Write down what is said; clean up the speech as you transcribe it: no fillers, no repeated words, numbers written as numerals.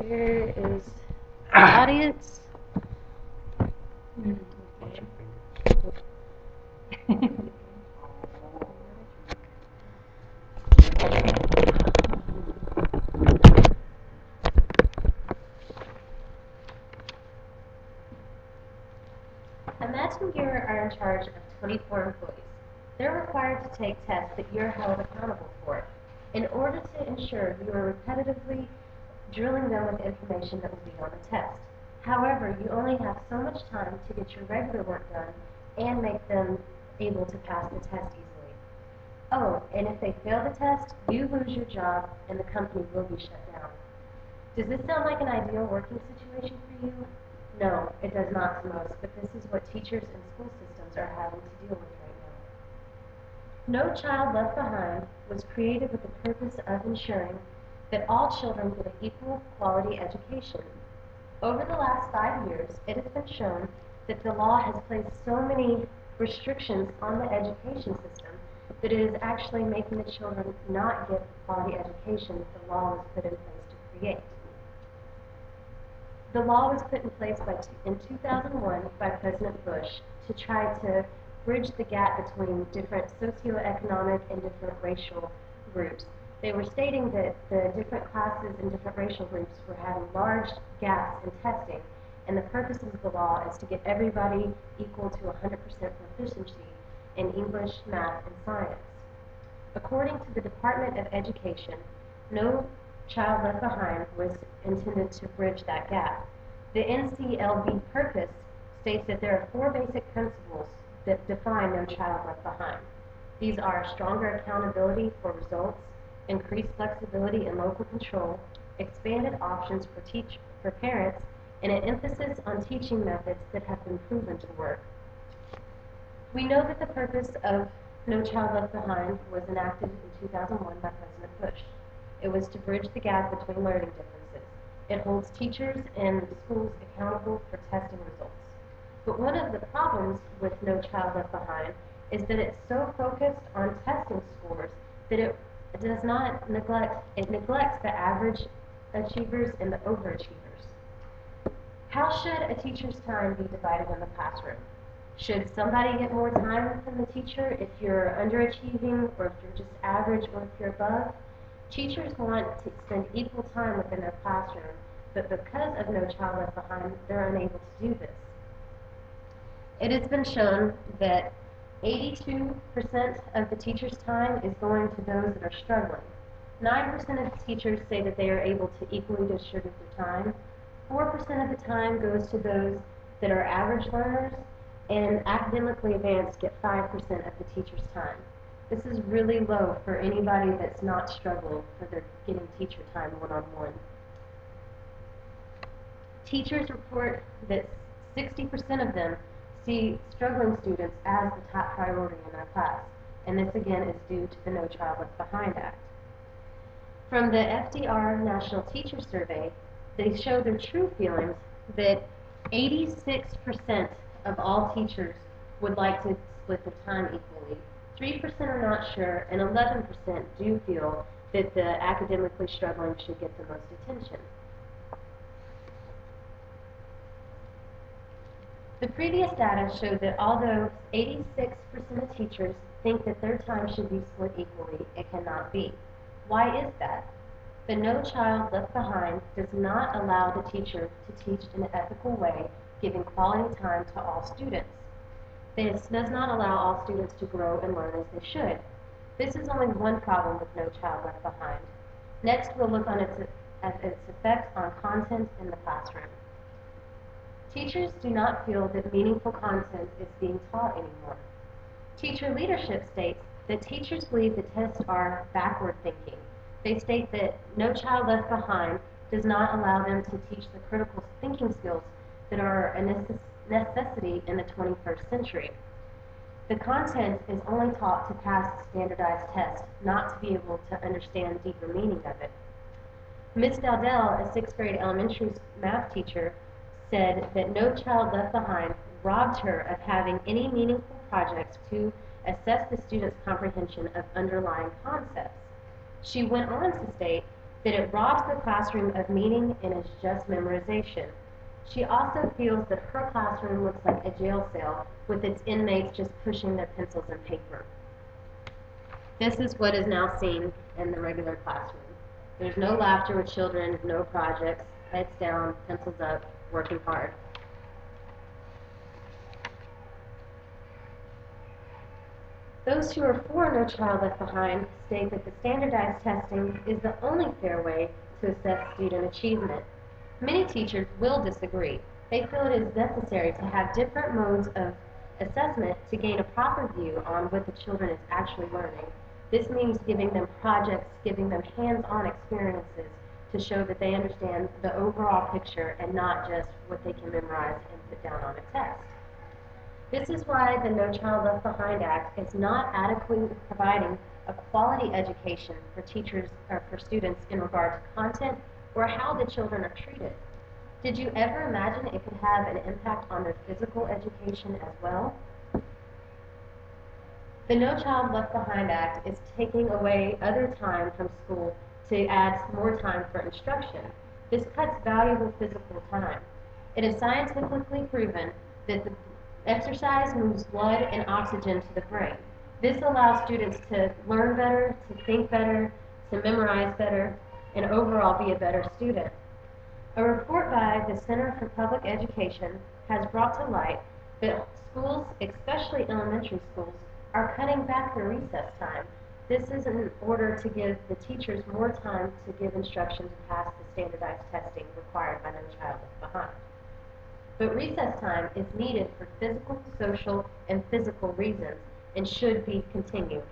Here is the audience. Imagine you are in charge of 24 employees. They're required to take tests that you're held accountable for. In order to ensure you are repetitively drilling them with information that will be on the test. However, you only have so much time to get your regular work done and make them able to pass the test easily. Oh, and if they fail the test, you lose your job and the company will be shut down. Does this sound like an ideal working situation for you? No, it does not to most, but this is what teachers and school systems are having to deal with right now. No Child Left Behind was created with the purpose of ensuring that all children get an equal quality education. Over the last 5 years, it has been shown that the law has placed so many restrictions on the education system that it is actually making the children not get the quality education that the law was put in place to create. The law was put in place in 2001 by President Bush to try to bridge the gap between different socioeconomic and different racial groups. They were stating that the different classes and different racial groups were having large gaps in testing, and the purpose of the law is to get everybody equal to 100% proficiency in English, math, and science. According to the Department of Education, No Child Left Behind was intended to bridge that gap. The NCLB purpose states that there are 4 basic principles that define No Child Left Behind. These are stronger accountability for results, increased flexibility and local control, expanded options for parents, and an emphasis on teaching methods that have been proven to work. We know that the purpose of No Child Left Behind was enacted in 2001 by President Bush. It was to bridge the gap between learning differences. It holds teachers and schools accountable for testing results. But one of the problems with No Child Left Behind is that it's so focused on testing scores that it neglects the average achievers and the overachievers. How should a teacher's time be divided in the classroom? Should somebody get more time than the teacher if you're underachieving, or if you're just average, or if you're above? Teachers want to spend equal time within their classroom, but because of No Child Left Behind, they're unable to do this. It has been shown that 82% of the teacher's time is going to those that are struggling. 9% of the teachers say that they are able to equally distribute their time. 4% of the time goes to those that are average learners, and academically advanced get 5% of the teacher's time. This is really low for anybody that's not struggling for their getting teacher time one-on-one. Teachers report that 60% of them see struggling students as the top priority in their class, and this again is due to the No Child Left Behind Act. From the FDR National Teacher Survey, they show their true feelings that 86% of all teachers would like to split their time equally. 3% are not sure, and 11% do feel that the academically struggling should get the most attention. The previous data showed that although 86% of teachers think that their time should be split equally, it cannot be. Why is that? The No Child Left Behind does not allow the teacher to teach in an ethical way, giving quality time to all students. This does not allow all students to grow and learn as they should. This is only one problem with No Child Left Behind. Next, we'll look at its effects on content in the classroom. Teachers do not feel that meaningful content is being taught anymore. Teacher leadership states that teachers believe the tests are backward thinking. They state that No Child Left Behind does not allow them to teach the critical thinking skills that are a necessity in the 21st century. The content is only taught to pass standardized tests, not to be able to understand deeper meaning of it. Ms. Dowdell, a 6th grade elementary math teacher, said that No Child Left Behind robbed her of having any meaningful projects to assess the student's comprehension of underlying concepts. She went on to state that it robs the classroom of meaning and is just memorization. She also feels that her classroom looks like a jail cell with its inmates just pushing their pencils and paper. This is what is now seen in the regular classroom. There's no laughter with children, no projects, heads down, pencils up, working hard. Those who are for No Child Left Behind state that the standardized testing is the only fair way to assess student achievement. Many teachers will disagree. They feel it is necessary to have different modes of assessment to gain a proper view on what the children is actually learning. This means giving them projects, giving them hands-on experiences to show that they understand the overall picture and not just what they can memorize and put down on a test. This is why the No Child Left Behind Act is not adequately providing a quality education for teachers or for students in regard to content or how the children are treated. Did you ever imagine it could have an impact on their physical education as well? The No Child Left Behind Act is taking away other time from school to add more time for instruction. This cuts valuable physical time. It is scientifically proven that the exercise moves blood and oxygen to the brain. This allows students to learn better, to think better, to memorize better, and overall be a better student. A report by the Center for Public Education has brought to light that schools, especially elementary schools, are cutting back their recess time. This is in order to give the teachers more time to give instruction to pass the standardized testing required by No Child Left Behind. But recess time is needed for physical, social, and physical reasons and should be continued.